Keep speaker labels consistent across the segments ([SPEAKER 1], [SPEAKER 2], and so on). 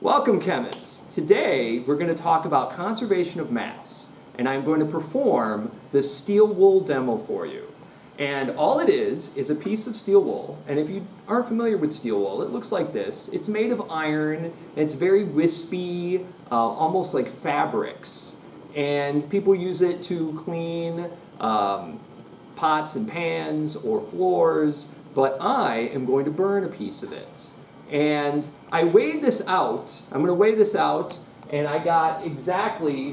[SPEAKER 1] Welcome, chemists. Today we're going to talk about conservation of mass, and I'm going to perform the steel wool demo for you. And all it is a piece of steel wool, and if you aren't familiar with steel wool, it looks like this. It's made of iron, and it's very wispy, almost like fabrics. And people use it to clean pots and pans or floors, but I am going to burn a piece of it. And I weighed this out. I'm going to weigh this out, and I got exactly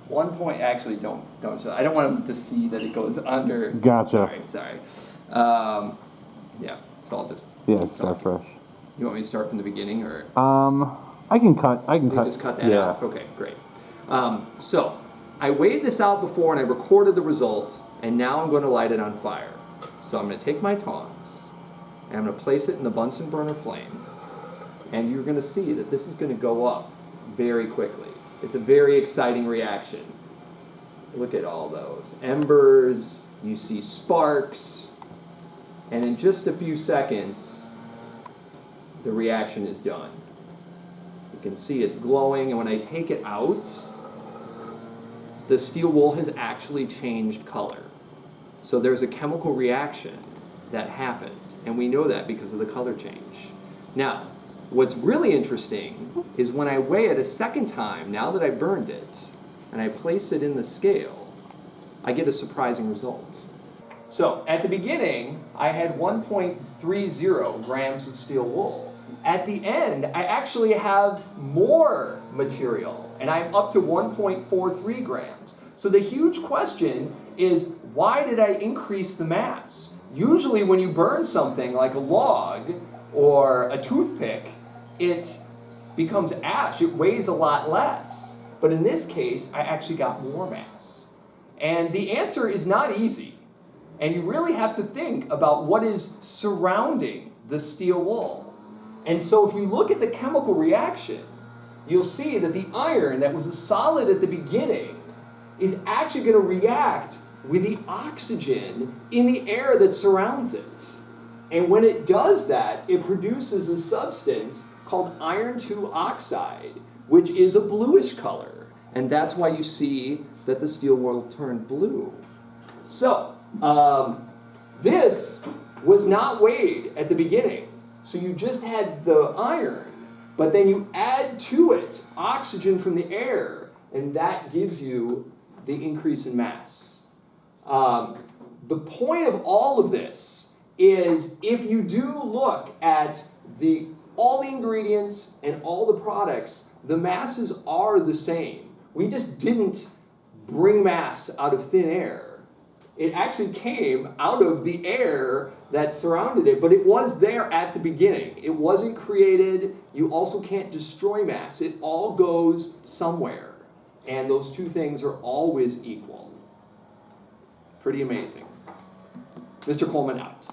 [SPEAKER 1] 1 point. Actually, don't show. I don't want them to see that it goes under.
[SPEAKER 2] Gotcha.
[SPEAKER 1] Sorry. Yeah. So I'll just
[SPEAKER 2] start fresh.
[SPEAKER 1] You want me to start from the beginning, or
[SPEAKER 2] I can cut.
[SPEAKER 1] Just cut that out. Okay, great. So I weighed this out before, and I recorded the results, and now I'm going to light it on fire. So I'm going to take my tongs, and I'm going to place it in the Bunsen burner flame. And you're going to see that this is going to go up very quickly. It's a very exciting reaction. Look at all those embers, you see sparks, and in just a few seconds, the reaction is done. You can see it's glowing, and when I take it out, the steel wool has actually changed color. So there's a chemical reaction that happened, and we know that because of the color change. Now, what's really interesting is when I weigh it a second time, now that I burned it, and I place it in the scale, I get a surprising result. So at the beginning, I had 1.30 grams of steel wool. At the end, I actually have more material, and I'm up to 1.43 grams. So the huge question is, why did I increase the mass? Usually when you burn something like a log or a toothpick, it becomes ash. It weighs a lot less. But in this case, I actually got more mass. And the answer is not easy. And you really have to think about what is surrounding the steel wool. And so if you look at the chemical reaction, you'll see that the iron that was a solid at the beginning is actually going to react with the oxygen in the air that surrounds it. And when it does that, it produces a substance called iron 2 oxide, which is a bluish color. And that's why you see that the steel wool turned blue. So, this was not weighed at the beginning. So you just had the iron, but then you add to it oxygen from the air, and that gives you the increase in mass. The point of all of this is, if you do look at all the ingredients and all the products, the masses are the same. We just didn't bring mass out of thin air. It actually came out of the air that surrounded it, but it was there at the beginning. It wasn't created. You also can't destroy mass. It all goes somewhere, and those two things are always equal. Pretty amazing. Mr. Coleman out.